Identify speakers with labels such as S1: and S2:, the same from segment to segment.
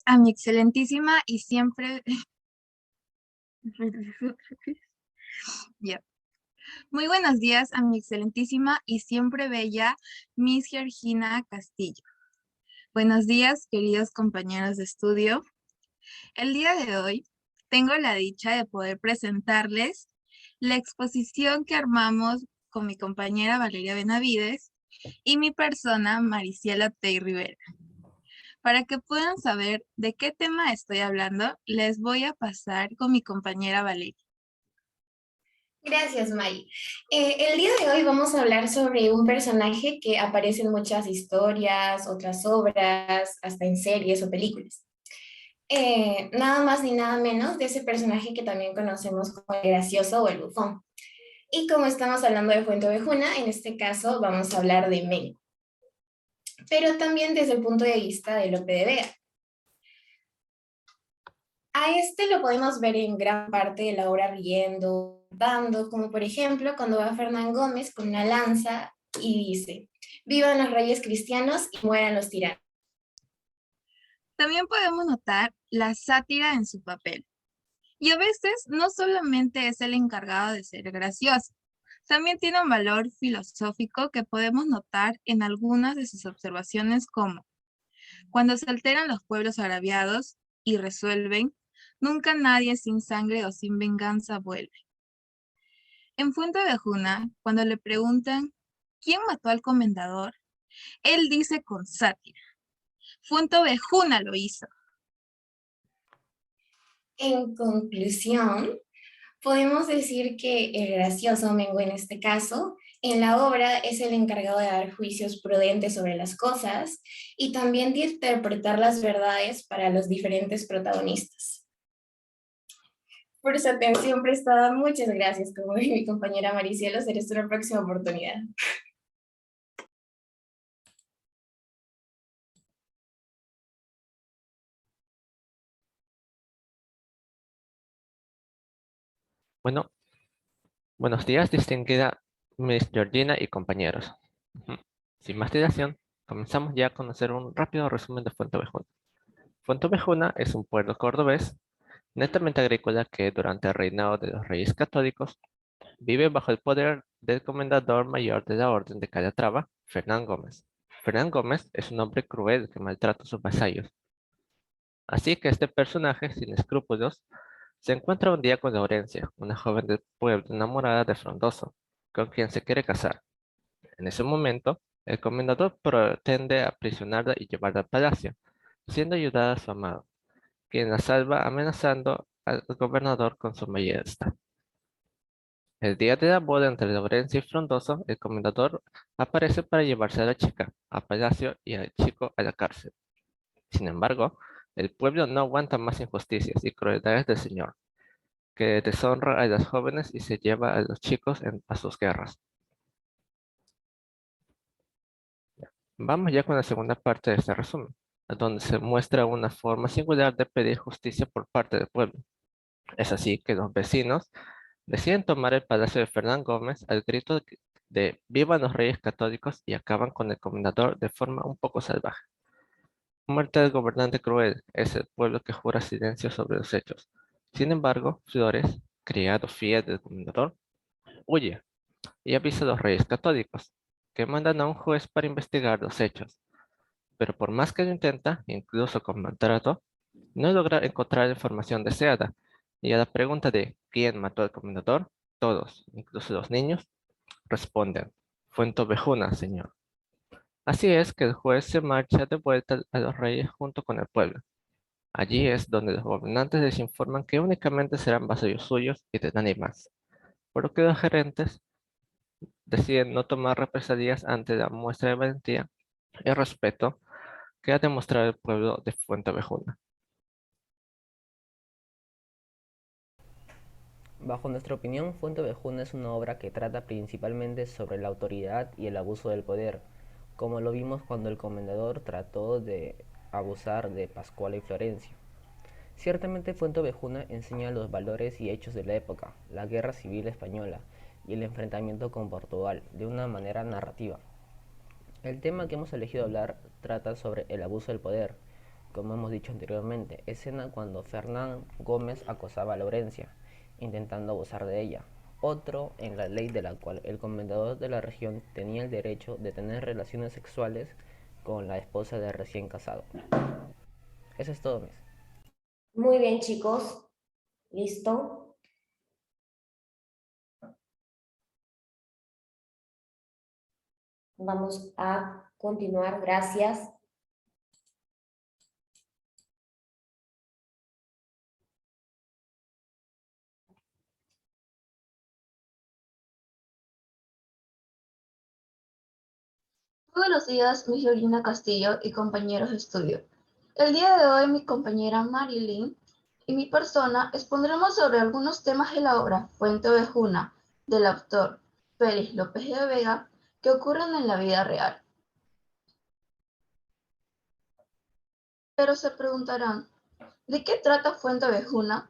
S1: A mi excelentísima y siempre... Ya. Muy buenos días a mi excelentísima y siempre bella Miss Georgina Castillo. Buenos días, queridos compañeros de estudio. El día de hoy tengo la dicha de poder presentarles la exposición que armamos con mi compañera Valeria Benavides y mi persona Mariciela Tey Rivera. Para que puedan saber de qué tema estoy hablando, les voy a pasar con mi compañera Valeria.
S2: Gracias, Mari. El día de hoy vamos a hablar sobre un personaje que aparece en muchas historias, otras obras, hasta en series o películas. Nada más ni nada menos de ese personaje que también conocemos como el gracioso o el bufón. Y como estamos hablando de Fuente Ovejuna, en este caso vamos a hablar de Mengo, pero también desde el punto de vista de Lope de Vega. A este lo podemos ver en gran parte de la obra riendo, dando, como por ejemplo cuando va Fernán Gómez con una lanza y dice, vivan los reyes cristianos y mueran los tiranos.
S1: También podemos notar la sátira en su papel. Y a veces no solamente es el encargado de ser gracioso, también tiene un valor filosófico que podemos notar en algunas de sus observaciones como, cuando se alteran los pueblos agraviados y resuelven, nunca nadie sin sangre o sin venganza vuelve. En Fuente de Juna, cuando le preguntan, ¿quién mató al comendador? Él dice con sátira, Fuente de Juna lo hizo.
S2: En conclusión, podemos decir que el gracioso Mengo en este caso, en la obra es el encargado de dar juicios prudentes sobre las cosas y también de interpretar las verdades para los diferentes protagonistas. Por su atención prestada, muchas gracias, como dice mi compañera Maricielo, será hasta una próxima oportunidad.
S3: Bueno, buenos días, distinguida Miss Georgina y compañeros. Sin más dilación, comenzamos ya a conocer un rápido resumen de Fuenteovejuna. Fuenteovejuna es un pueblo cordobés netamente agrícola que durante el reinado de los reyes católicos vive bajo el poder del comendador mayor de la Orden de Calatrava, Fernán Gómez. Fernán Gómez es un hombre cruel que maltrata a sus vasallos. Así que este personaje, sin escrúpulos, se encuentra un día con Laurencia, una joven del pueblo enamorada de Frondoso, con quien se quiere casar. En ese momento, el comendador pretende aprisionarla y llevarla al palacio, siendo ayudada a su amado, quien la salva amenazando al gobernador con su majestad. El día de la boda entre Laurencia y Frondoso, el comendador aparece para llevarse a la chica a palacio y al chico a la cárcel. Sin embargo, el pueblo no aguanta más injusticias y crueldades del señor, que deshonra a las jóvenes y se lleva a los chicos a sus guerras. Vamos ya con la segunda parte de este resumen, donde se muestra una forma singular de pedir justicia por parte del pueblo. Es así que los vecinos deciden tomar el palacio de Fernán Gómez al grito de "Vivan los Reyes Católicos" y acaban con el comendador de forma un poco salvaje. Muerte del gobernante cruel es el pueblo que jura silencio sobre los hechos. Sin embargo, Flores, criado fiel del comendador, huye y avisa a los Reyes Católicos, que mandan a un juez para investigar los hechos. Pero por más que lo intenta, incluso con maltrato, no logra encontrar la información deseada. Y a la pregunta de ¿quién mató al comendador? Todos, incluso los niños, responden: Fuenteovejuna, señor. Así es que el juez se marcha de vuelta a los reyes junto con el pueblo. Allí es donde los gobernantes les informan que únicamente serán vasallos suyos y de nadie más, por lo que los gerentes deciden no tomar represalias ante la muestra de valentía y respeto que ha demostrado el pueblo de Fuenteovejuna.
S4: Bajo nuestra opinión, Fuente Ovejuna es una obra que trata principalmente sobre la autoridad y el abuso del poder, como lo vimos cuando el comendador trató de abusar de Pascuala y Florencio. Ciertamente Fuente Ovejuna enseña los valores y hechos de la época, la guerra civil española y el enfrentamiento con Portugal, de una manera narrativa. El tema que hemos elegido hablar trata sobre el abuso del poder, como hemos dicho anteriormente, escena cuando Fernán Gómez acosaba a Laurencia, intentando abusar de ella. Otro en la ley de la cual el comendador de la región tenía el derecho de tener relaciones sexuales con la esposa del recién casado. Eso es todo, Miss.
S2: Muy bien, chicos. ¿Listo? Vamos a continuar. Gracias.
S5: Buenos días, mi Georgina Castillo y compañeros de estudio. El día de hoy mi compañera Marilyn y mi persona expondremos sobre algunos temas de la obra Fuente Ovejuna del autor Félix López de Vega que ocurren en la vida real. Pero se preguntarán, ¿de qué trata Fuente Ovejuna?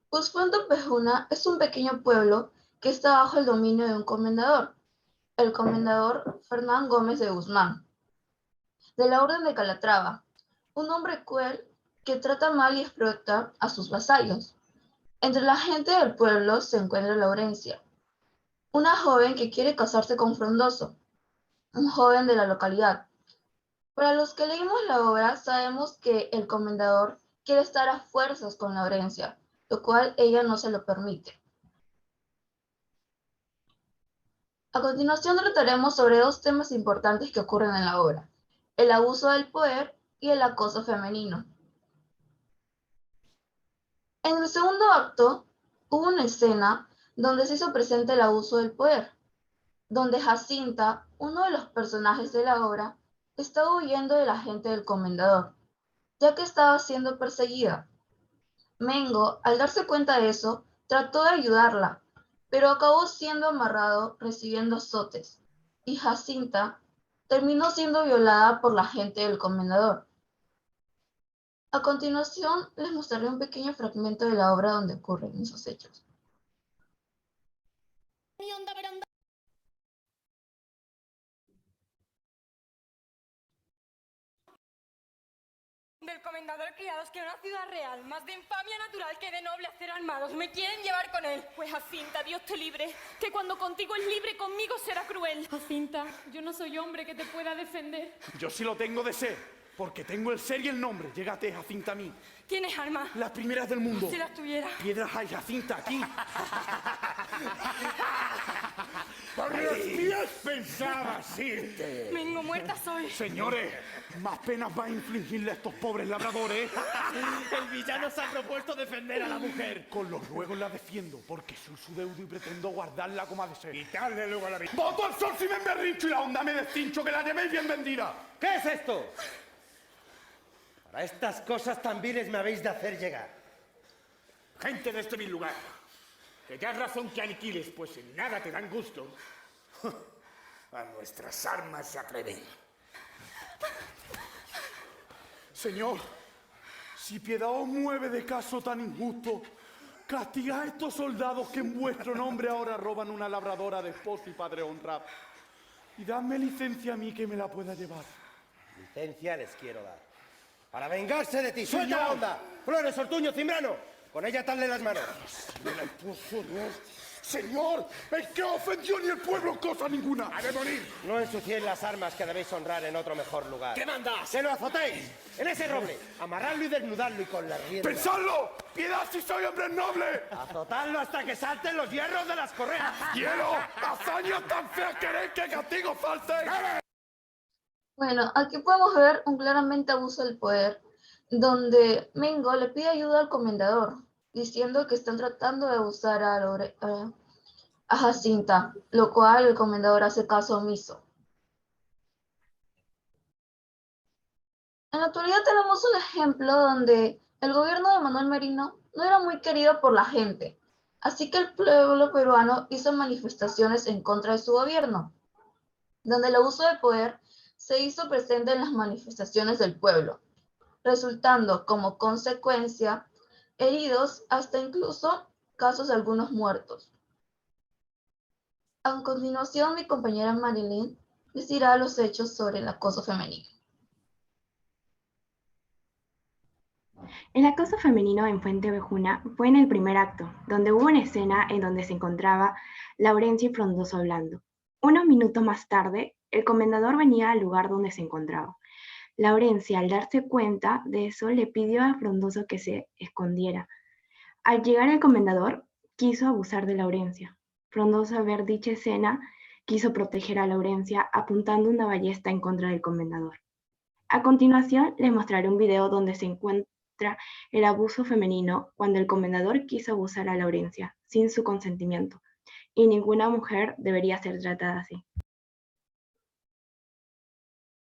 S5: Pues Fuente Ovejuna es un pequeño pueblo que está bajo el dominio de un comendador, el comendador Fernán Gómez de Guzmán, de la Orden de Calatrava, un hombre cruel que trata mal y explota a sus vasallos. Entre la gente del pueblo se encuentra Laurencia, una joven que quiere casarse con Frondoso, un joven de la localidad. Para los que leímos la obra, sabemos que el comendador quiere estar a fuerzas con Laurencia, lo cual ella no se lo permite. A continuación trataremos sobre dos temas importantes que ocurren en la obra: el abuso del poder y el acoso femenino. En el segundo acto, hubo una escena donde se hizo presente el abuso del poder, donde Jacinta, uno de los personajes de la obra, estaba huyendo de la gente del comendador, ya que estaba siendo perseguida. Mengo, al darse cuenta de eso, trató de ayudarla, pero acabó siendo amarrado, recibiendo azotes, y Jacinta terminó siendo violada por la gente del comendador. A continuación, les mostraré un pequeño fragmento de la obra donde ocurren esos hechos.
S6: Del comendador criados que una ciudad real, más de infamia natural que de noble hacer armados, me quieren llevar con él. Pues Jacinta, Dios te libre, que cuando contigo es libre, conmigo será cruel.
S7: Jacinta, yo no soy hombre que te pueda defender.
S8: Yo sí lo tengo de ser, porque tengo el ser y el nombre. Llégate, Jacinta, a mí.
S6: ¿Tienes armas?
S8: Las primeras del mundo.
S6: Si las tuviera.
S8: Piedras hay, Jacinta, aquí. ¡Por los pies pensabas irte!
S6: Mengo, muerta soy.
S8: Señores, más penas va a infligirle a estos pobres labradores.
S9: El villano se ha propuesto defender a la mujer.
S8: Con los ruegos la defiendo, porque soy su deudo y pretendo guardarla como ha de ser.
S9: Quitarle luego a la vida.
S8: ¡Voto al sol si me emberrincho y la onda me descincho, que la llevéis bien vendida!
S9: ¿Qué es esto? Para estas cosas tan viles me habéis de hacer llegar. Gente de este vil lugar, que ya es razón que aniquiles, pues en nada te dan gusto. A nuestras armas se atreven.
S8: Señor, si piedad os mueve de caso tan injusto, castigad a estos soldados que en vuestro nombre ahora roban una labradora de esposo y padre honrado. Y dadme licencia a mí que me la pueda llevar.
S9: Licencia les quiero dar. Para vengarse de ti.
S8: Señor.
S9: ¡Suelta la onda! Flores, Ortuño, Cimbrano. Con ella atarle las manos.
S8: Señor, es que ofendió ni el pueblo cosa ninguna.
S9: ¡Ha de morir! No ensuciéis las armas que debéis honrar en otro mejor lugar.
S8: ¿Qué mandas?
S9: ¡Que lo azotéis! En ese roble. Amarradlo y desnudarlo y con las riendas.
S8: ¡Pensadlo! ¡Piedad si soy hombre noble!
S9: Azotadlo hasta que salten los hierros de las correas.
S8: ¡Quiero! ¡Hazañas tan feas queréis que castigo falte!
S5: Bueno, aquí podemos ver un claramente abuso del poder, donde Mengo le pide ayuda al comendador, diciendo que están tratando de abusar a Jacinta, lo cual el comendador hace caso omiso. En la actualidad tenemos un ejemplo donde el gobierno de Manuel Merino no era muy querido por la gente, así que el pueblo peruano hizo manifestaciones en contra de su gobierno, donde el abuso de poder se hizo presente en las manifestaciones del pueblo, resultando como consecuencia heridos hasta incluso casos de algunos muertos. A continuación, mi compañera Marilyn les dirá los hechos sobre el acoso femenino.
S10: El acoso femenino en Fuente Ovejuna fue en el primer acto, donde hubo una escena en donde se encontraba Laurencia y Frondoso hablando. Unos minutos más tarde, el comendador venía al lugar donde se encontraba. Laurencia, al darse cuenta de eso, le pidió a Frondoso que se escondiera. Al llegar el comendador, quiso abusar de Laurencia. Frondoso, al ver dicha escena, quiso proteger a Laurencia apuntando una ballesta en contra del comendador. A continuación, les mostraré un video donde se encuentra el abuso femenino cuando el comendador quiso abusar a Laurencia sin su consentimiento, y ninguna mujer debería ser tratada así.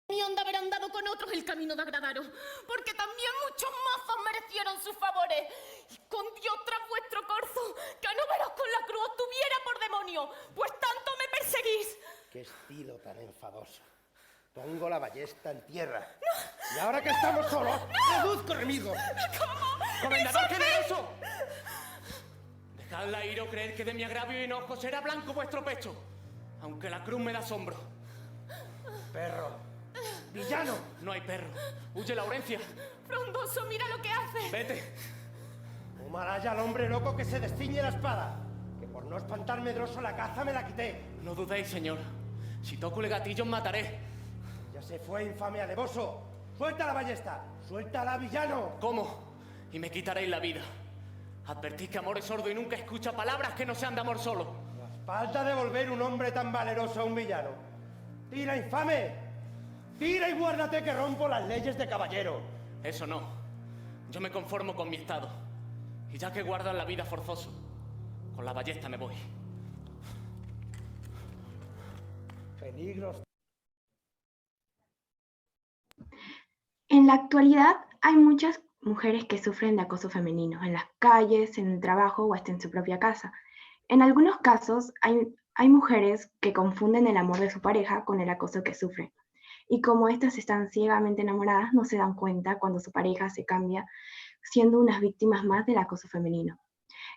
S6: De haber andado con otros el camino de agradaros, porque también muchos mazos merecieron sus favores. Y con Dios tras vuestro corzo, que a no veros con la cruz os tuviera por demonio, pues tanto me perseguís.
S9: Qué estilo tan enfadoso. Pongo la ballesta en tierra. No. Y ahora que estamos solos, reduzco enemigo.
S6: ¿Cómo?
S11: ¡Comendador generoso! Dejadla ir o creer que de mi agravio y enojo será blanco vuestro pecho, aunque la cruz me da asombro.
S9: Perro. ¡Villano!
S11: No hay perro. ¡Huye, Laurencia!
S6: Frondoso, mira lo que hace.
S11: ¡Vete!
S9: Humaraya al hombre loco que se desciñe la espada, que por no espantar medroso la caza me la quité.
S11: No dudéis, señor. Si toco el gatillo os mataré.
S9: Ya se fue, infame alevoso. ¡Suelta la ballesta! ¡Suéltala, villano!
S11: ¿Cómo? Y me quitaréis la vida. Advertid que amor es sordo y nunca escucha palabras que no sean de amor solo.
S9: La espalda de volver un hombre tan valeroso a un villano. ¡Tira, infame! ¡Tira y guárdate que rompo las leyes de caballero!
S11: Eso no. Yo me conformo con mi estado. Y ya que guardan la vida forzoso, con la ballesta me voy.
S9: Peligros.
S10: En la actualidad hay muchas mujeres que sufren de acoso femenino en las calles, en el trabajo o hasta en su propia casa. En algunos casos hay mujeres que confunden el amor de su pareja con el acoso que sufren. Y como estas están ciegamente enamoradas, no se dan cuenta cuando su pareja se cambia, siendo unas víctimas más del acoso femenino.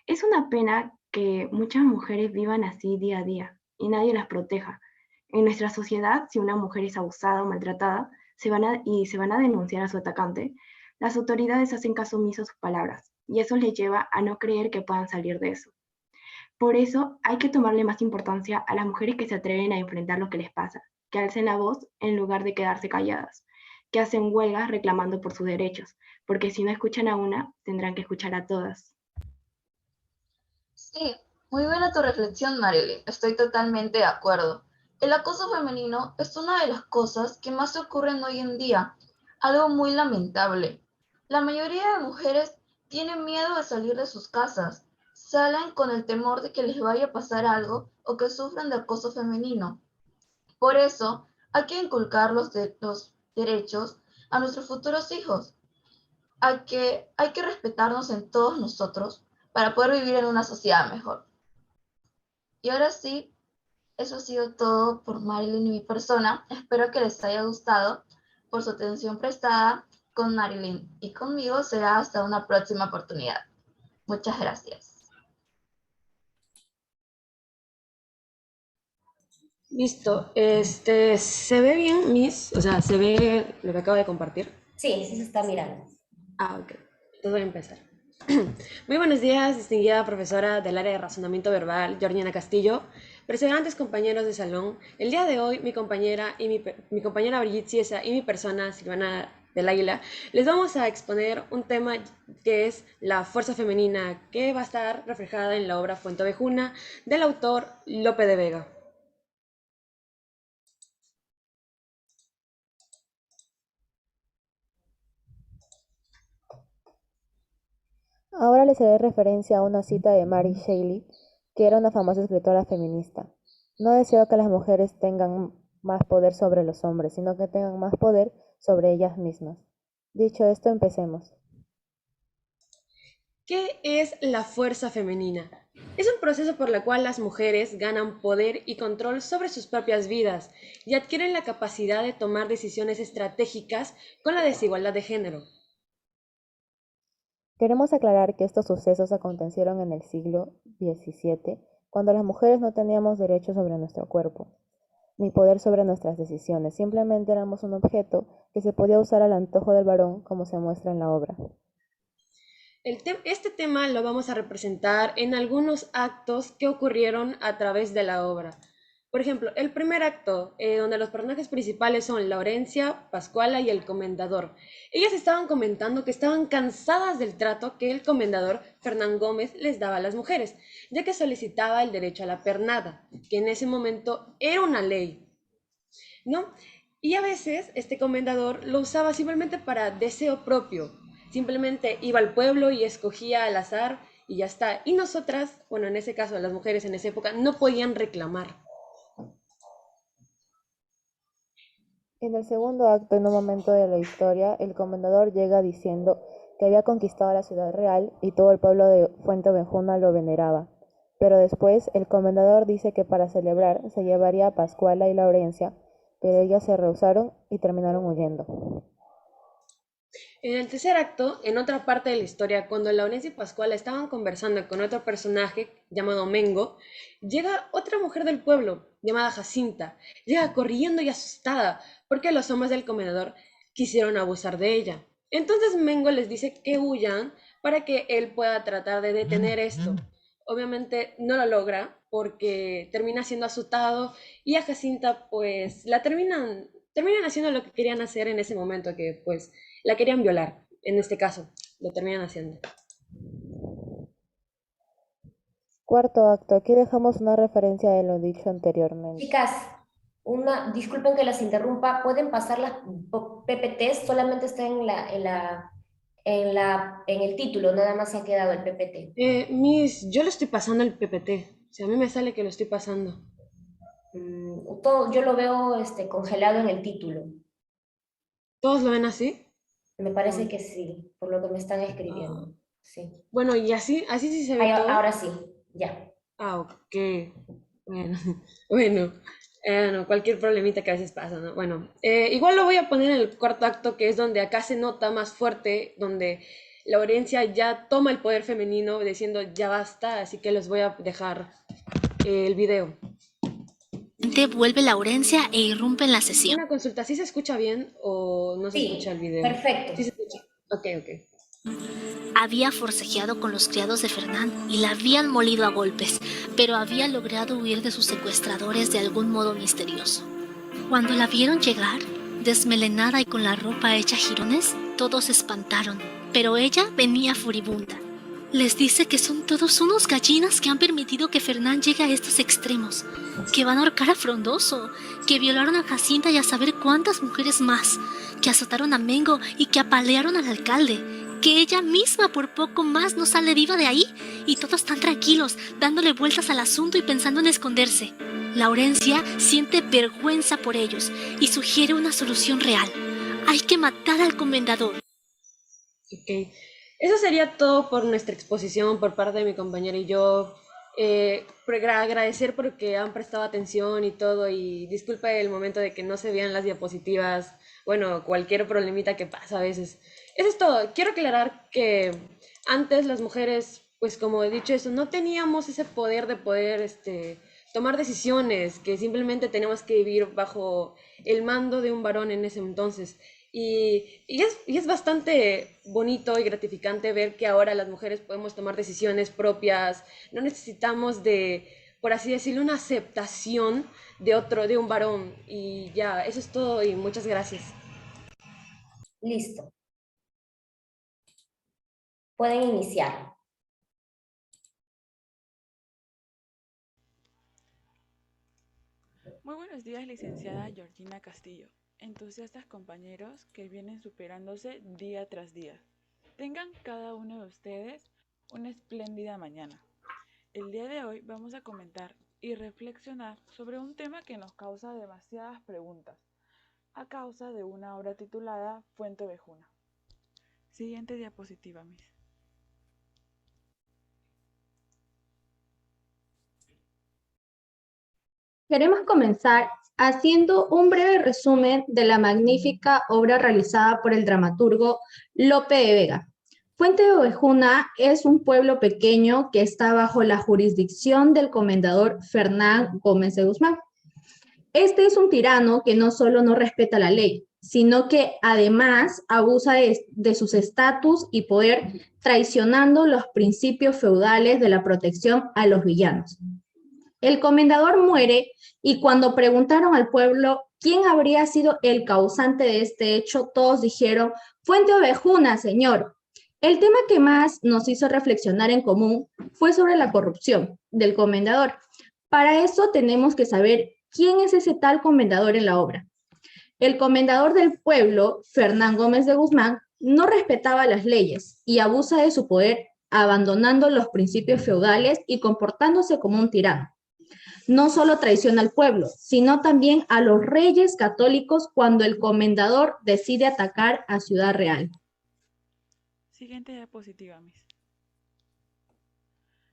S10: Es una pena que muchas mujeres vivan así día a día y nadie las proteja. En nuestra sociedad, si una mujer es abusada o maltratada se van a denunciar a su atacante, las autoridades hacen caso omiso a sus palabras y eso les lleva a no creer que puedan salir de eso. Por eso hay que tomarle más importancia a las mujeres que se atreven a enfrentar lo que les pasa, que alcen la voz en lugar de quedarse calladas, que hacen huelgas reclamando por sus derechos, porque si no escuchan a una, tendrán que escuchar a todas.
S5: Sí, muy buena tu reflexión, Marilyn. Estoy totalmente de acuerdo. El acoso femenino es una de las cosas que más se ocurren hoy en día, algo muy lamentable. La mayoría de mujeres tienen miedo de salir de sus casas, salen con el temor de que les vaya a pasar algo o que sufran de acoso femenino. Por eso, hay que inculcar los derechos a nuestros futuros hijos. Hay que respetarnos en todos nosotros para poder vivir en una sociedad mejor. Y ahora sí, eso ha sido todo por Marilyn y mi persona. Espero que les haya gustado por su atención prestada con Marilyn y conmigo será hasta una próxima oportunidad. Muchas gracias.
S12: Listo. ¿Se ve bien, Miss? O sea, ¿se ve lo que acabo de compartir?
S2: Sí, sí se está mirando.
S12: Ah, ok. Entonces voy a empezar. Muy buenos días, distinguida profesora del área de razonamiento verbal, Georgina Castillo, perseverantes compañeros de salón. El día de hoy, mi compañera Brigitte Ciesa y mi persona, Silvana del Águila, les vamos a exponer un tema que es la fuerza femenina, que va a estar reflejada en la obra Fuente Ovejuna del autor Lope de Vega.
S13: Ahora les haré referencia a una cita de Mary Shelley, que era una famosa escritora feminista. No deseo que las mujeres tengan más poder sobre los hombres, sino que tengan más poder sobre ellas mismas. Dicho esto, empecemos.
S12: ¿Qué es la fuerza femenina? Es un proceso por el cual las mujeres ganan poder y control sobre sus propias vidas y adquieren la capacidad de tomar decisiones estratégicas con la desigualdad de género.
S13: Queremos aclarar que estos sucesos acontecieron en el siglo XVII, cuando las mujeres no teníamos derechos sobre nuestro cuerpo, ni poder sobre nuestras decisiones, simplemente éramos un objeto que se podía usar al antojo del varón, como se muestra en la obra.
S12: Este tema lo vamos a representar en algunos actos que ocurrieron a través de la obra. Por ejemplo, el primer acto, donde los personajes principales son Laurencia, Pascuala y el comendador. Ellas estaban comentando que estaban cansadas del trato que el comendador Fernán Gómez les daba a las mujeres, ya que solicitaba el derecho a la pernada, que en ese momento era una ley, ¿no? Y a veces este comendador lo usaba simplemente para deseo propio. Simplemente iba al pueblo y escogía al azar y ya está. Y nosotras, bueno, en ese caso las mujeres en esa época, no podían reclamar.
S13: En el segundo acto, en un momento de la historia, el comendador llega diciendo que había conquistado la ciudad real y todo el pueblo de Fuenteovejuna lo veneraba. Pero después el comendador dice que para celebrar se llevaría a Pascuala y Laurencia, pero ellas se rehusaron y terminaron huyendo.
S12: En el tercer acto, en otra parte de la historia, cuando Laurencia y Pascuala estaban conversando con otro personaje llamado Mengo, llega otra mujer del pueblo llamada Jacinta. Llega corriendo y asustada porque los hombres del comendador quisieron abusar de ella. Entonces Mengo les dice que huyan para que él pueda tratar de detener esto. Obviamente no lo logra porque termina siendo asustado y a Jacinta pues la terminan haciendo lo que querían hacer en ese momento, que pues la querían violar. En este caso, lo terminan haciendo.
S13: Cuarto acto, aquí dejamos una referencia de lo dicho anteriormente.
S14: Chicas, disculpen que las interrumpa, pueden pasar las PPTs, solamente está en el título, nada más ha quedado el PPT.
S12: Miss, yo le estoy pasando el PPT. O sea, a mí me sale que lo estoy pasando.
S14: Yo lo veo congelado en el título.
S12: ¿Todos lo ven así?
S14: Me parece que sí, por lo que me están escribiendo. Sí.
S12: Bueno, y así sí se ve todo.
S14: Ahora sí, ya.
S12: Ok. Bueno, cualquier problemita que a veces pasa, ¿no? Bueno, igual lo voy a poner en el cuarto acto, que es donde acá se nota más fuerte, donde Laurencia ya toma el poder femenino diciendo ya basta, así que les voy a dejar el video.
S15: Vuelve Laurencia e irrumpe en la sesión.
S12: Una consulta, ¿sí se escucha bien o no se escucha el video?
S14: Perfecto.
S12: Sí se escucha. Ok.
S15: Había forcejeado con los criados de Fernán y la habían molido a golpes, pero había logrado huir de sus secuestradores de algún modo misterioso. Cuando la vieron llegar, desmelenada y con la ropa hecha jirones, todos se espantaron, pero ella venía furibunda. Les dice que son todos unos gallinas que han permitido que Fernán llegue a estos extremos, que van a ahorcar a Frondoso, que violaron a Jacinta y a saber cuántas mujeres más, que azotaron a Mengo y que apalearon al alcalde, que ella misma por poco más no sale viva de ahí, y todos están tranquilos, dándole vueltas al asunto y pensando en esconderse. Laurencia siente vergüenza por ellos y sugiere una solución real. Hay que matar al comendador.
S12: Ok. Eso sería todo por nuestra exposición por parte de mi compañera y yo. Agradecer porque han prestado atención y todo, y disculpa el momento de que no se vean las diapositivas, bueno, cualquier problemita que pasa a veces. Eso es todo. Quiero aclarar que antes las mujeres, pues como he dicho eso, no teníamos ese poder de poder tomar decisiones, que simplemente teníamos que vivir bajo el mando de un varón en ese entonces. Y es bastante bonito y gratificante ver que ahora las mujeres podemos tomar decisiones propias, no necesitamos de, por así decirlo, una aceptación de un varón. Y ya, eso es todo y muchas gracias.
S14: Listo. Pueden iniciar.
S16: Muy buenos días, licenciada Georgina Castillo. Entusiastas compañeros que vienen superándose día tras día. Tengan cada uno de ustedes una espléndida mañana. El día de hoy vamos a comentar y reflexionar sobre un tema que nos causa demasiadas preguntas, a causa de una obra titulada Fuenteovejuna. Siguiente diapositiva, Miss.
S17: Queremos comenzar haciendo un breve resumen de la magnífica obra realizada por el dramaturgo Lope de Vega. Fuenteovejuna es un pueblo pequeño que está bajo la jurisdicción del comendador Fernán Gómez de Guzmán. Este es un tirano que no solo no respeta la ley, sino que además abusa de sus estatus y poder, traicionando los principios feudales de la protección a los villanos. El comendador muere y cuando preguntaron al pueblo quién habría sido el causante de este hecho, todos dijeron, Fuente Ovejuna, señor. El tema que más nos hizo reflexionar en común fue sobre la corrupción del comendador. Para eso tenemos que saber quién es ese tal comendador en la obra. El comendador del pueblo, Fernán Gómez de Guzmán, no respetaba las leyes y abusa de su poder, abandonando los principios feudales y comportándose como un tirano. No solo traiciona al pueblo, sino también a los reyes católicos cuando el comendador decide atacar a Ciudad Real.
S16: Siguiente diapositiva, Miss.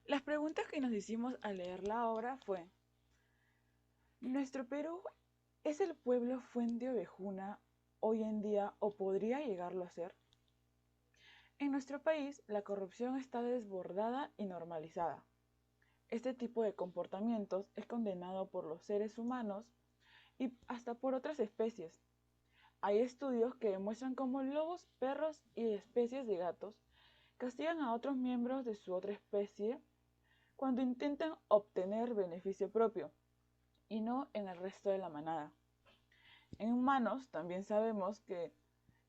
S16: Las preguntas que nos hicimos al leer la obra fue: ¿nuestro Perú es el pueblo Fuente Ovejuna hoy en día o podría llegarlo a ser? En nuestro país, la corrupción está desbordada y normalizada. Este tipo de comportamientos es condenado por los seres humanos y hasta por otras especies. Hay estudios que demuestran cómo lobos, perros y especies de gatos castigan a otros miembros de su otra especie cuando intentan obtener beneficio propio y no en el resto de la manada. En humanos también sabemos que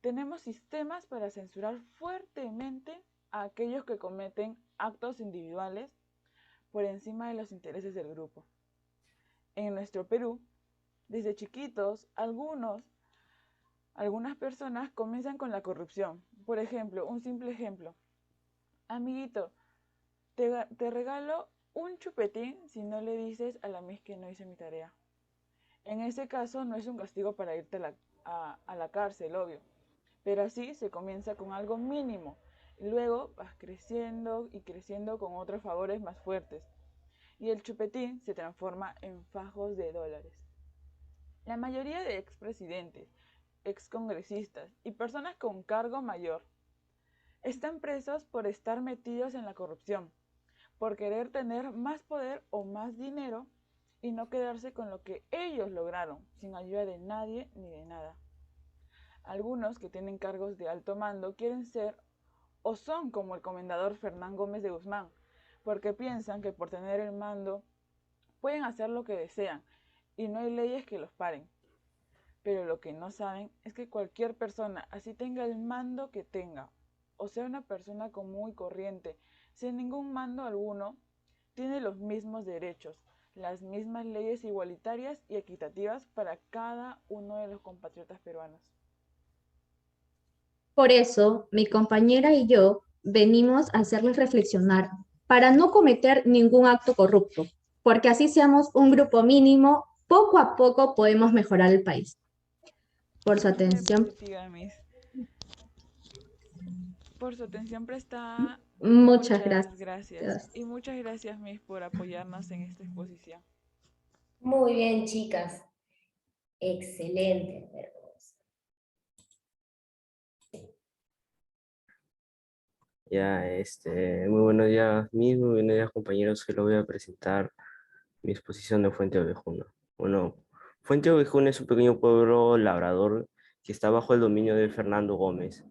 S16: tenemos sistemas para censurar fuertemente a aquellos que cometen actos individuales por encima de los intereses del grupo. En nuestro Perú, desde chiquitos, algunas personas comienzan con la corrupción. Por ejemplo, un simple ejemplo. Amiguito, te regalo un chupetín si no le dices a la Miss que no hice mi tarea. En ese caso no es un castigo para irte a la cárcel, obvio. Pero así se comienza con algo mínimo. Y luego vas creciendo y creciendo con otros favores más fuertes. Y el chupetín se transforma en fajos de dólares. La mayoría de expresidentes, excongresistas y personas con cargo mayor están presos por estar metidos en la corrupción, por querer tener más poder o más dinero y no quedarse con lo que ellos lograron, sin ayuda de nadie ni de nada. Algunos que tienen cargos de alto mando quieren ser o son como el comendador Fernán Gómez de Guzmán, porque piensan que por tener el mando pueden hacer lo que desean y no hay leyes que los paren. Pero lo que no saben es que cualquier persona, así tenga el mando que tenga, o sea una persona común y corriente, sin ningún mando alguno, tiene los mismos derechos, las mismas leyes igualitarias y equitativas para cada uno de los compatriotas peruanos.
S17: Por eso, mi compañera y yo venimos a hacerles reflexionar para no cometer ningún acto corrupto, porque así seamos un grupo mínimo, poco a poco podemos mejorar el país. Por su atención.
S16: Por su atención prestada.
S17: Muchas gracias.
S16: Gracias. Y muchas gracias, Miss, por apoyarnos en esta exposición.
S14: Muy bien, chicas. Excelente.
S18: Ya, muy buenos días, Miss, muy buenos días, compañeros, que lo voy a presentar mi exposición de Fuente Ovejuna. Bueno, Fuente Ovejuna es un pequeño pueblo labrador que está bajo el dominio de Fernando Gómez,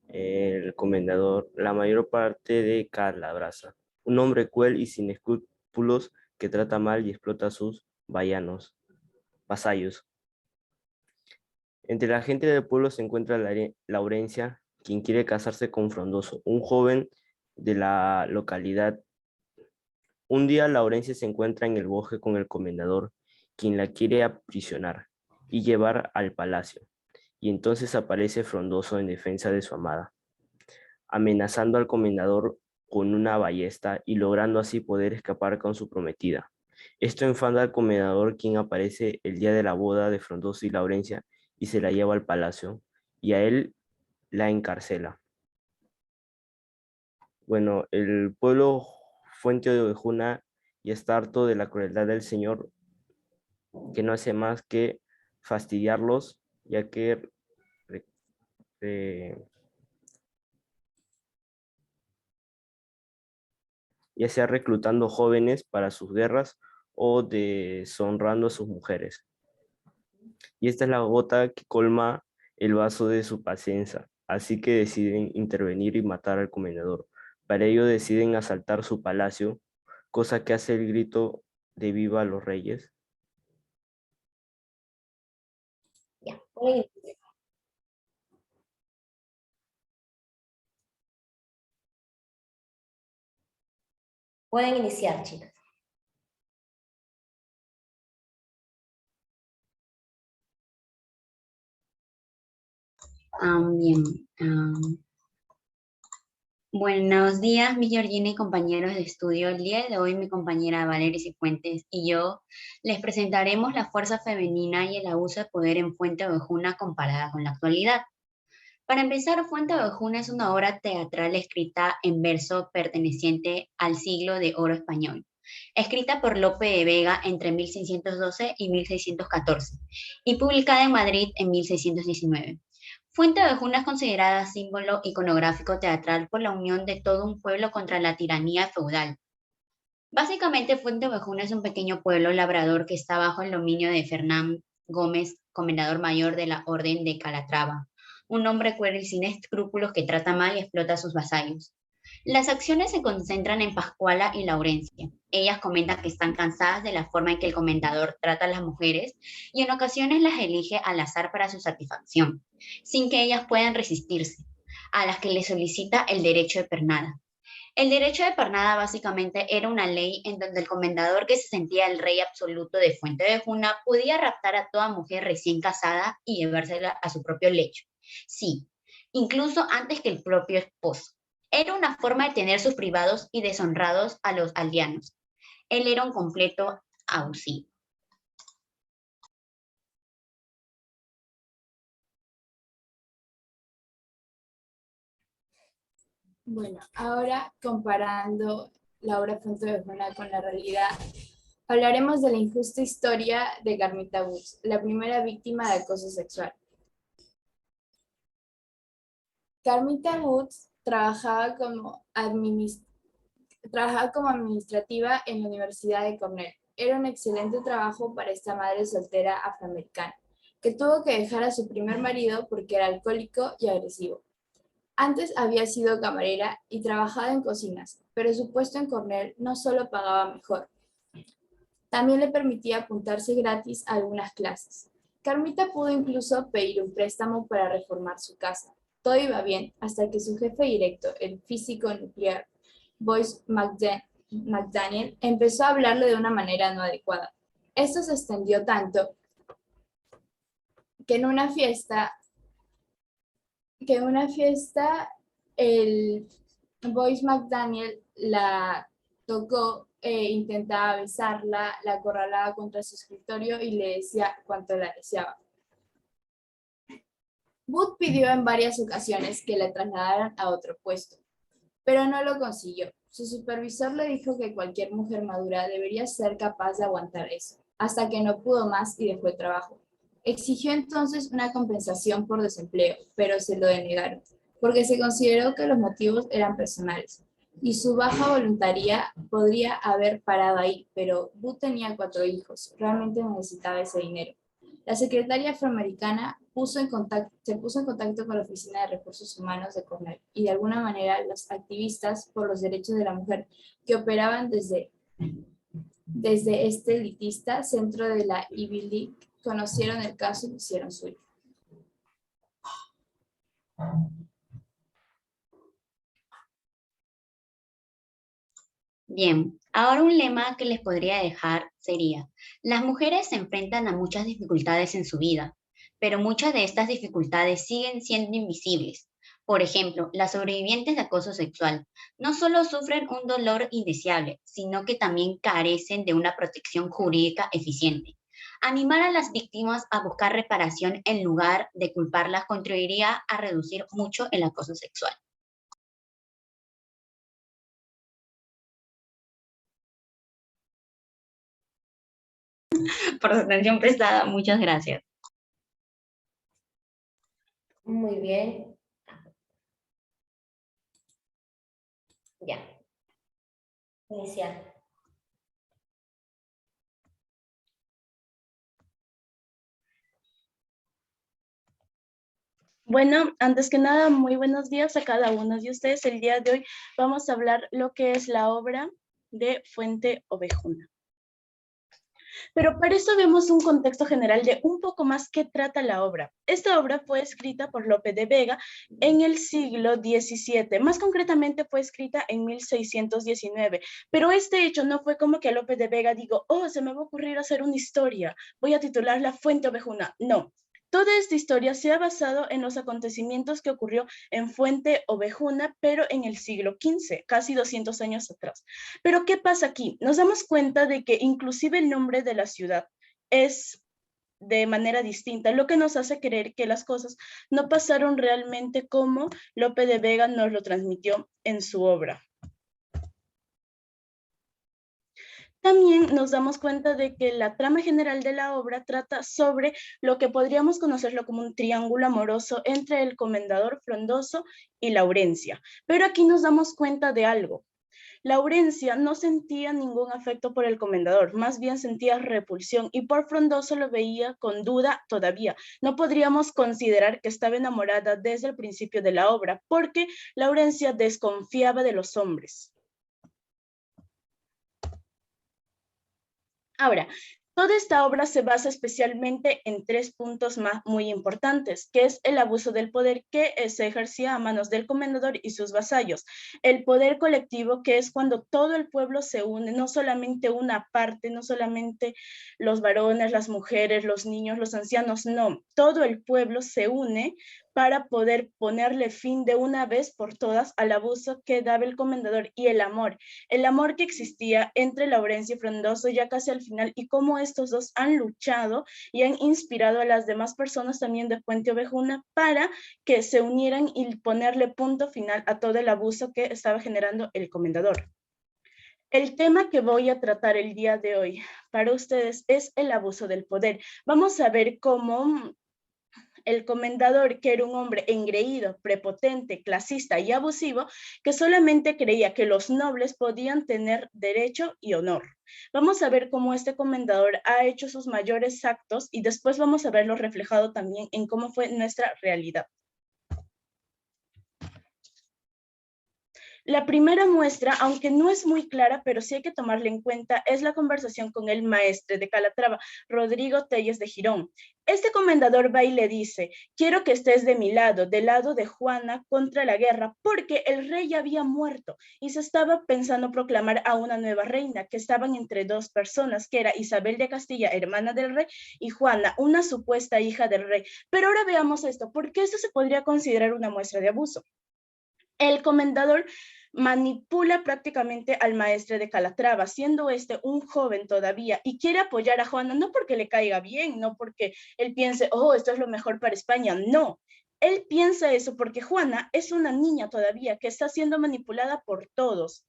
S18: el comendador, la mayor parte de Calabraza, un hombre cruel y sin escrúpulos que trata mal y explota a sus vasallos. Entre la gente del pueblo se encuentra Laurencia, quien quiere casarse con Frondoso, un joven de la localidad. Un día Laurencia se encuentra en el bosque con el comendador, quien la quiere aprisionar y llevar al palacio. Y entonces aparece Frondoso en defensa de su amada, amenazando al comendador con una ballesta y logrando así poder escapar con su prometida. Esto enfada al comendador, quien aparece el día de la boda de Frondoso y Laurencia y se la lleva al palacio, y a él la encarcela. Bueno, el pueblo Fuente de Ovejuna ya está harto de la crueldad del Señor, que no hace más que fastidiarlos, ya que ya sea reclutando jóvenes para sus guerras o deshonrando a sus mujeres. Y esta es la gota que colma el vaso de su paciencia, así que deciden intervenir y matar al comendador. Para ello deciden asaltar su palacio, cosa que hace el grito de viva a los reyes.
S14: Ya, pueden iniciar. Pueden iniciar, chicas.
S19: Bien. Buenos días, mi Georgina y compañeros de estudio. El día de hoy mi compañera Valeria Cifuentes y yo les presentaremos la fuerza femenina y el abuso de poder en Fuente Ovejuna comparada con la actualidad. Para empezar, Fuente Ovejuna es una obra teatral escrita en verso perteneciente al siglo de oro español, escrita por Lope de Vega entre 1612 y 1614 y publicada en Madrid en 1619. Fuente Ovejuna es considerada símbolo iconográfico teatral por la unión de todo un pueblo contra la tiranía feudal. Básicamente, Fuente Ovejuna es un pequeño pueblo labrador que está bajo el dominio de Fernán Gómez, comendador mayor de la Orden de Calatrava, un hombre cruel y sin escrúpulos que trata mal y explota a sus vasallos. Las acciones se concentran en Pascuala y Laurencia. Ellas comentan que están cansadas de la forma en que el comendador trata a las mujeres y en ocasiones las elige al azar para su satisfacción, sin que ellas puedan resistirse, a las que le solicita el derecho de pernada. El derecho de pernada básicamente era una ley en donde el comendador, que se sentía el rey absoluto de Fuente Ovejuna, podía raptar a toda mujer recién casada y llevársela a su propio lecho. Sí, incluso antes que el propio esposo. Era una forma de tener sus privados y deshonrados a los aldeanos. Él era un completo abusivo.
S1: Bueno, ahora comparando la obra Fuente Ovejuna con la realidad, hablaremos de la injusta historia de Carmita Woods, la primera víctima de acoso sexual. Carmita Woods trabajaba como administrativa en la Universidad de Cornell. Era un excelente trabajo para esta madre soltera afroamericana, que tuvo que dejar a su primer marido porque era alcohólico y agresivo. Antes había sido camarera y trabajado en cocinas, pero su puesto en Cornell no solo pagaba mejor, también le permitía apuntarse gratis a algunas clases. Carmita pudo incluso pedir un préstamo para reformar su casa. Todo iba bien hasta que su jefe directo, el físico nuclear Boyce McDaniel, empezó a hablarle de una manera no adecuada. Esto se extendió tanto que en una fiesta el Boyce McDaniel la tocó, intentaba besarla, la acorralaba contra su escritorio y le decía cuánto la deseaba. Booth pidió en varias ocasiones que la trasladaran a otro puesto, pero no lo consiguió. Su supervisor le dijo que cualquier mujer madura debería ser capaz de aguantar eso, hasta que no pudo más y dejó el trabajo. Exigió entonces una compensación por desempleo, pero se lo denegaron, porque se consideró que los motivos eran personales, y su baja voluntaria podría haber parado ahí, pero Booth tenía 4 hijos, realmente necesitaba ese dinero. La secretaria afroamericana se puso en contacto con la Oficina de Recursos Humanos de Cornell y de alguna manera los activistas por los derechos de la mujer que operaban desde este elitista centro de la Ivy League conocieron el caso y lo hicieron suyo.
S19: Bien, ahora un lema que les podría dejar sería: las mujeres se enfrentan a muchas dificultades en su vida, pero muchas de estas dificultades siguen siendo invisibles. Por ejemplo, las sobrevivientes de acoso sexual no solo sufren un dolor indeseable, sino que también carecen de una protección jurídica eficiente. Animar a las víctimas a buscar reparación en lugar de culparlas contribuiría a reducir mucho el acoso sexual. Por su atención prestada, muchas gracias.
S14: Muy bien. Ya. Iniciar.
S20: Bueno, antes que nada, muy buenos días a cada uno de ustedes. El día de hoy vamos a hablar lo que es la obra de Fuente Ovejuna. Pero para eso vemos un contexto general de un poco más qué trata la obra. Esta obra fue escrita por Lope de Vega en el siglo XVII, más concretamente fue escrita en 1619, pero este hecho no fue como que a Lope de Vega digo, oh, se me va a ocurrir hacer una historia, voy a titularla Fuente Ovejuna. No. Toda esta historia se ha basado en los acontecimientos que ocurrió en Fuente Ovejuna, pero en el siglo XV, casi 200 años atrás. Pero ¿qué pasa aquí? Nos damos cuenta de que inclusive el nombre de la ciudad es de manera distinta, lo que nos hace creer que las cosas no pasaron realmente como Lope de Vega nos lo transmitió en su obra. También nos damos cuenta de que la trama general de la obra trata sobre lo que podríamos conocerlo como un triángulo amoroso entre el comendador Frondoso y Laurencia. Pero aquí nos damos cuenta de algo. Laurencia no sentía ningún afecto por el comendador, más bien sentía repulsión y por Frondoso lo veía con duda todavía. No podríamos considerar que estaba enamorada desde el principio de la obra, porque Laurencia desconfiaba de los hombres. Ahora, toda esta obra se basa especialmente en 3 puntos muy importantes, que es el abuso del poder que se ejercía a manos del comendador y sus vasallos, el poder colectivo, que es cuando todo el pueblo se une, no solamente una parte, no solamente los varones, las mujeres, los niños, los ancianos, no, todo el pueblo se une para poder ponerle fin de una vez por todas al abuso que daba el comendador, y el amor que existía entre Laurencia y Frondoso ya casi al final, y cómo estos dos han luchado y han inspirado a las demás personas también de Fuente Ovejuna para que se unieran y ponerle punto final a todo el abuso que estaba generando el comendador. El tema que voy a tratar el día de hoy para ustedes es el abuso del poder. Vamos a ver cómo el comendador, que era un hombre engreído, prepotente, clasista y abusivo, que solamente creía que los nobles podían tener derecho y honor. Vamos a ver cómo este comendador ha hecho sus mayores actos y después vamos a verlo reflejado también en cómo fue nuestra realidad. La primera muestra, aunque no es muy clara, pero sí hay que tomarla en cuenta, es la conversación con el maestre de Calatrava, Rodrigo Telles de Girón. Este comendador va y le dice, quiero que estés de mi lado, del lado de Juana contra la guerra, porque el rey ya había muerto y se estaba pensando proclamar a una nueva reina, que estaban entre 2 personas, que era Isabel de Castilla, hermana del rey, y Juana, una supuesta hija del rey. Pero ahora veamos esto, porque esto se podría considerar una muestra de abuso. El comendador manipula prácticamente al maestre de Calatrava, siendo este un joven todavía, y quiere apoyar a Juana, no porque le caiga bien, no porque él piense, oh, esto es lo mejor para España, no. Él piensa eso porque Juana es una niña todavía que está siendo manipulada por todos.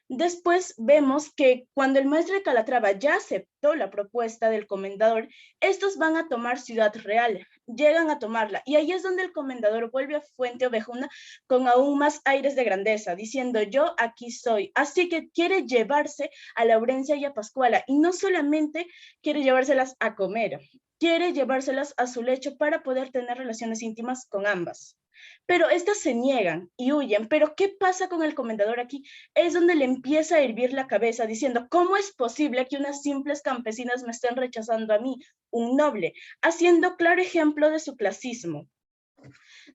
S20: Después vemos que cuando el maestre de Calatrava ya aceptó la propuesta del comendador, estos van a tomar Ciudad Real, llegan a tomarla, y ahí es donde el comendador vuelve a Fuente Ovejuna con aún más aires de grandeza, diciendo yo aquí soy. Así que quiere llevarse a Laurencia y a Pascuala, y no solamente quiere llevárselas a comer, quiere llevárselas a su lecho para poder tener relaciones íntimas con ambas. Pero estas se niegan y huyen. Pero ¿qué pasa con el comendador aquí? Es donde le empieza a hervir la cabeza diciendo, ¿cómo es posible que unas simples campesinas me estén rechazando a mí, un noble? Haciendo claro ejemplo de su clasismo.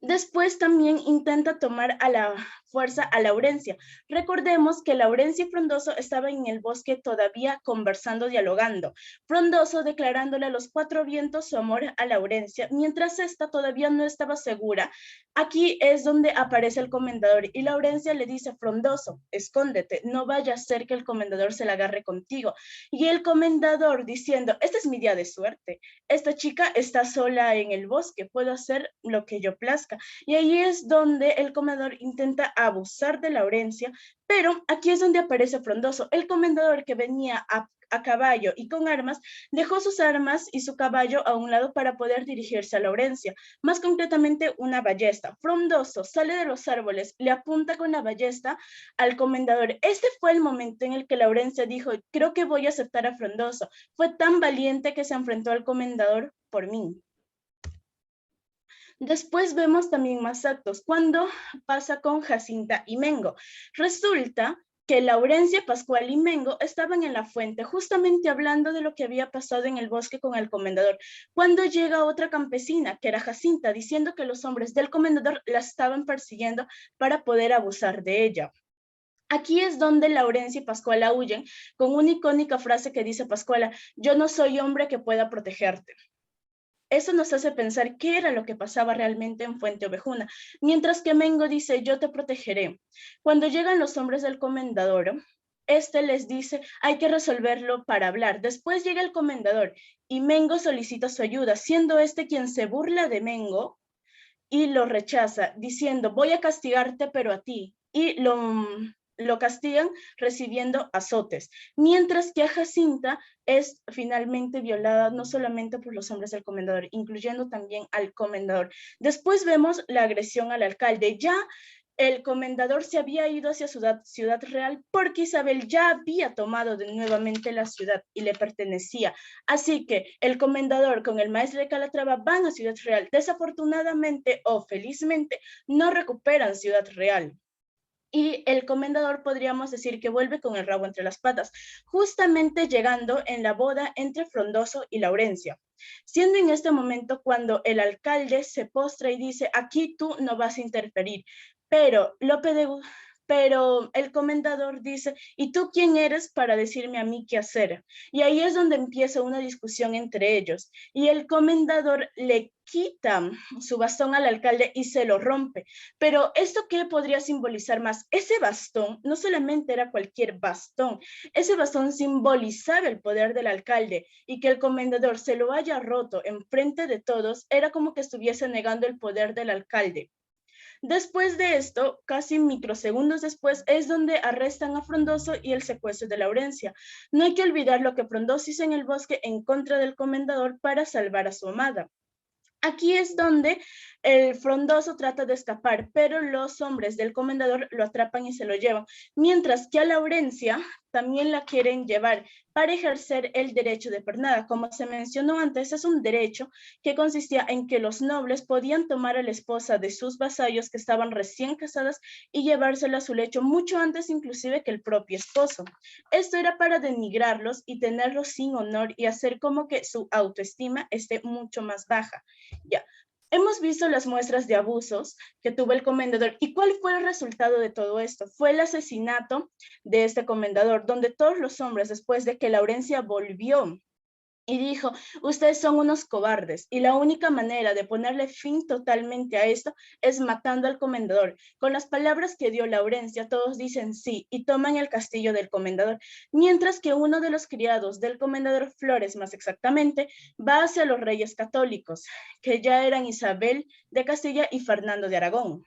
S20: Después también intenta tomar a la fuerza a Laurencia. Recordemos que Laurencia y Frondoso estaban en el bosque todavía conversando, dialogando. Frondoso declarándole a los 4 vientos su amor a Laurencia, mientras esta todavía no estaba segura. Aquí es donde aparece el comendador y Laurencia le dice, Frondoso, escóndete, no vaya a ser que el comendador se la agarre contigo. Y el comendador diciendo, este es mi día de suerte, esta chica está sola en el bosque, puedo hacer lo que yo plazca. Y ahí es donde el comendador intenta abusar de Laurencia, pero aquí es donde aparece Frondoso. El comendador, que venía a caballo y con armas, dejó sus armas y su caballo a un lado para poder dirigirse a Laurencia, más concretamente una ballesta. Frondoso sale de los árboles, le apunta con la ballesta al comendador. Este fue el momento en el que Laurencia dijo, creo que voy a aceptar a Frondoso. Fue tan valiente que se enfrentó al comendador por mí. Después vemos también más actos. Cuando pasa con Jacinta y Mengo, resulta que Laurencia, Pascual y Mengo estaban en la fuente, justamente hablando de lo que había pasado en el bosque con el comendador, cuando llega otra campesina, que era Jacinta, diciendo que los hombres del comendador la estaban persiguiendo para poder abusar de ella. Aquí es donde Laurencia y Pascuala huyen con una icónica frase que dice Pascuala: yo no soy hombre que pueda protegerte. Eso nos hace pensar qué era lo que pasaba realmente en Fuente Ovejuna, mientras que Mengo dice: yo te protegeré. Cuando llegan los hombres del comendador, este les dice: hay que resolverlo para hablar. Después llega el comendador y Mengo solicita su ayuda, siendo este quien se burla de Mengo y lo rechaza, diciendo: voy a castigarte pero a ti. Y lo castigan recibiendo azotes, mientras que a Jacinta es finalmente violada no solamente por los hombres del comendador, incluyendo también al comendador. Después vemos la agresión al alcalde. Ya el comendador se había ido hacia Ciudad Real porque Isabel ya había tomado nuevamente la ciudad y le pertenecía. Así que el comendador con el maestre de Calatrava van a Ciudad Real. Desafortunadamente o felizmente no recuperan Ciudad Real. Y el comendador podríamos decir que vuelve con el rabo entre las patas, justamente llegando en la boda entre Frondoso y Laurencia, siendo en este momento cuando el alcalde se postra y dice: aquí tú no vas a interferir, pero el comendador dice: ¿y tú quién eres para decirme a mí qué hacer? Y ahí es donde empieza una discusión entre ellos, y el comendador le quita su bastón al alcalde y se lo rompe. Pero ¿esto qué podría simbolizar más? Ese bastón no solamente era cualquier bastón, ese bastón simbolizaba el poder del alcalde, y que el comendador se lo haya roto en frente de todos era como que estuviese negando el poder del alcalde. Después de esto, casi microsegundos después, es donde arrestan a Frondoso y el secuestro de Laurencia. No hay que olvidar lo que Frondoso hizo en el bosque en contra del comendador para salvar a su amada. Aquí es donde el Frondoso trata de escapar, pero los hombres del comendador lo atrapan y se lo llevan, mientras que a Laurencia también la quieren llevar para ejercer el derecho de pernada. Como se mencionó antes, es un derecho que consistía en que los nobles podían tomar a la esposa de sus vasallos que estaban recién casadas y llevársela a su lecho mucho antes inclusive que el propio esposo. Esto era para denigrarlos y tenerlos sin honor y hacer como que su autoestima esté mucho más baja. Ya. Hemos visto las muestras de abusos que tuvo el comendador. ¿Y cuál fue el resultado de todo esto? Fue el asesinato de este comendador, donde todos los hombres, después de que Laurencia volvió y dijo: ustedes son unos cobardes, y la única manera de ponerle fin totalmente a esto es matando al comendador. Con las palabras que dio Laurencia, todos dicen sí y toman el castillo del comendador, mientras que uno de los criados del comendador, Flores más exactamente, va hacia los reyes católicos, que ya eran Isabel de Castilla y Fernando de Aragón,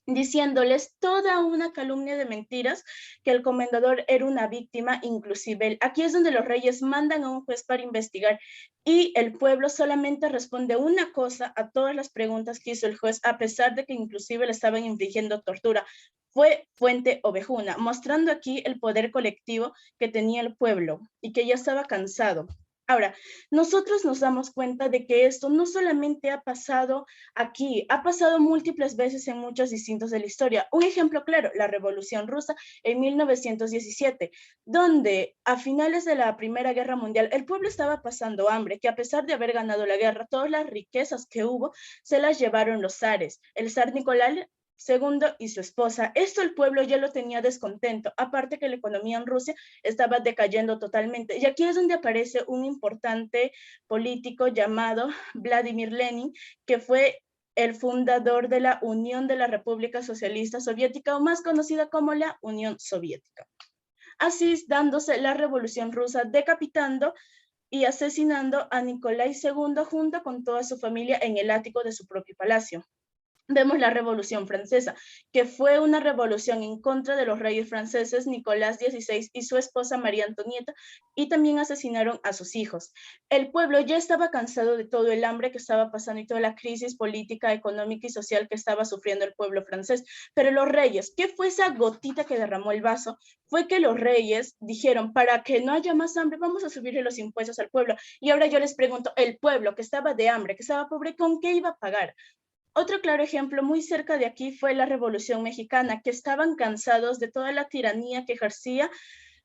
S20: diciéndoles toda una calumnia de mentiras, que el comendador era una víctima, inclusive él. Aquí es donde los reyes mandan a un juez para investigar y el pueblo solamente responde una cosa a todas las preguntas que hizo el juez, a pesar de que inclusive le estaban infligiendo tortura. Fue Fuente Ovejuna, mostrando aquí el poder colectivo que tenía el pueblo y que ya estaba cansado. Ahora, nosotros nos damos cuenta de que esto no solamente ha pasado aquí, ha pasado múltiples veces en muchos distintos de la historia. Un ejemplo claro, la Revolución Rusa en 1917, donde a finales de la Primera Guerra Mundial el pueblo estaba pasando hambre, que a pesar de haber ganado la guerra, todas las riquezas que hubo se las llevaron los zares. El zar Nicolás II y su esposa. Esto el pueblo ya lo tenía descontento, aparte que la economía en Rusia estaba decayendo totalmente. Y aquí es donde aparece un importante político llamado Vladimir Lenin, que fue el fundador de la Unión de la República Socialista Soviética, o más conocida como la Unión Soviética. Así dándose la Revolución Rusa, decapitando y asesinando a Nicolás II junto con toda su familia en el ático de su propio palacio. Vemos la Revolución Francesa, que fue una revolución en contra de los reyes franceses Nicolás XVI y su esposa María Antonieta, y también asesinaron a sus hijos. El pueblo ya estaba cansado de todo el hambre que estaba pasando y toda la crisis política, económica y social que estaba sufriendo el pueblo francés. Pero los reyes, ¿qué fue esa gotita que derramó el vaso? Fue que los reyes dijeron: para que no haya más hambre, vamos a subirle los impuestos al pueblo. Y ahora yo les pregunto, el pueblo que estaba de hambre, que estaba pobre, ¿con qué iba a pagar? Otro claro ejemplo muy cerca de aquí fue la Revolución Mexicana, que estaban cansados de toda la tiranía que ejercía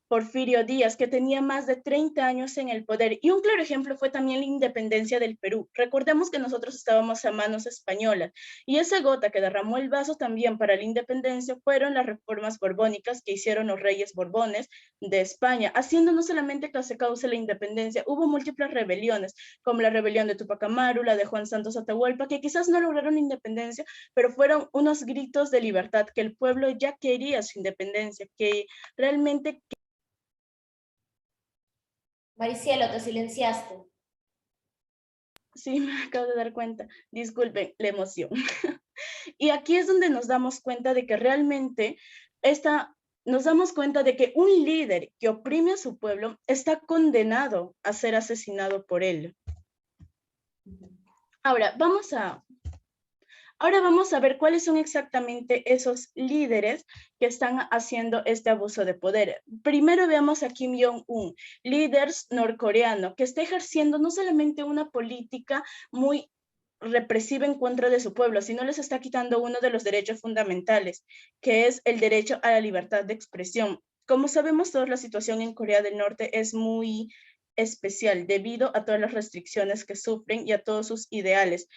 S20: Porfirio Díaz, que tenía más de 30 años en el poder. Y un claro ejemplo fue también la independencia del Perú. Recordemos que nosotros estábamos a manos españolas y esa gota que derramó el vaso también para la independencia fueron las reformas borbónicas que hicieron los reyes borbones de España, haciendo no solamente que se cause la independencia, hubo múltiples rebeliones, como la rebelión de Tupac Amaru, la de Juan Santos Atahualpa, que quizás no lograron independencia, pero fueron unos gritos de libertad, que el pueblo ya quería su independencia, que realmente...
S14: Maricielo, te silenciaste.
S20: Sí, me acabo de dar cuenta. Disculpen la emoción. Y aquí es donde nos damos cuenta de que realmente nos damos cuenta de que un líder que oprime a su pueblo está condenado a ser asesinado por él. Ahora vamos a ver cuáles son exactamente esos líderes que están haciendo este abuso de poder. Primero veamos a Kim Jong-un, líder norcoreano, que está ejerciendo no solamente una política muy represiva en contra de su pueblo, sino les está quitando uno de los derechos fundamentales, que es el derecho a la libertad de expresión. Como sabemos todos, la situación en Corea del Norte es muy especial debido a todas las restricciones que sufren y a todos sus ideales.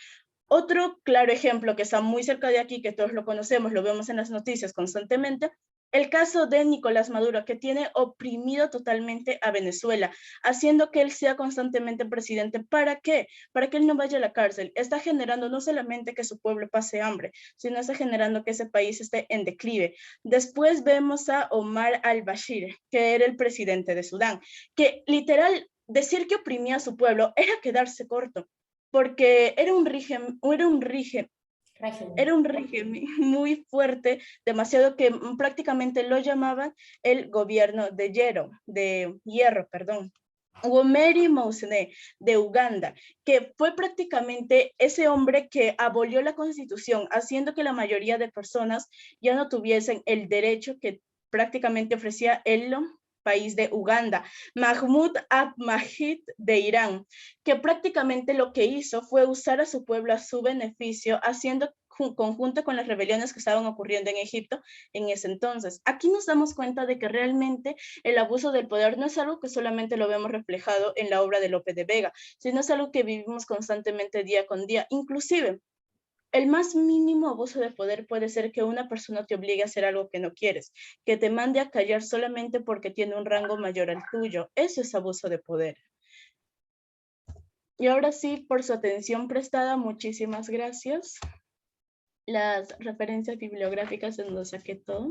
S20: Otro claro ejemplo que está muy cerca de aquí, que todos lo conocemos, lo vemos en las noticias constantemente, el caso de Nicolás Maduro, que tiene oprimido totalmente a Venezuela, haciendo que él sea constantemente presidente. ¿Para qué? Para que él no vaya a la cárcel. Está generando no solamente que su pueblo pase hambre, sino está generando que ese país esté en declive. Después vemos a Omar al-Bashir, que era el presidente de Sudán, que literal decir que oprimía a su pueblo era quedarse corto, porque era un régimen muy fuerte, demasiado que prácticamente lo llamaban el gobierno de hierro. Yoweri Museveni de Uganda, que fue prácticamente ese hombre que abolió la constitución, haciendo que la mayoría de personas ya no tuviesen el derecho que prácticamente ofrecía el país de Uganda, Mahmoud Ahmadinejad de Irán, que prácticamente lo que hizo fue usar a su pueblo a su beneficio, haciendo conjunto con las rebeliones que estaban ocurriendo en Egipto en ese entonces. Aquí nos damos cuenta de que realmente el abuso del poder no es algo que solamente lo vemos reflejado en la obra de Lope de Vega, sino es algo que vivimos constantemente día con día. Inclusive, el más mínimo abuso de poder puede ser que una persona te obligue a hacer algo que no quieres, que te mande a callar solamente porque tiene un rango mayor al tuyo. Eso es abuso de poder. Y ahora sí, por su atención prestada, muchísimas gracias. Las referencias bibliográficas en donde saqué todo.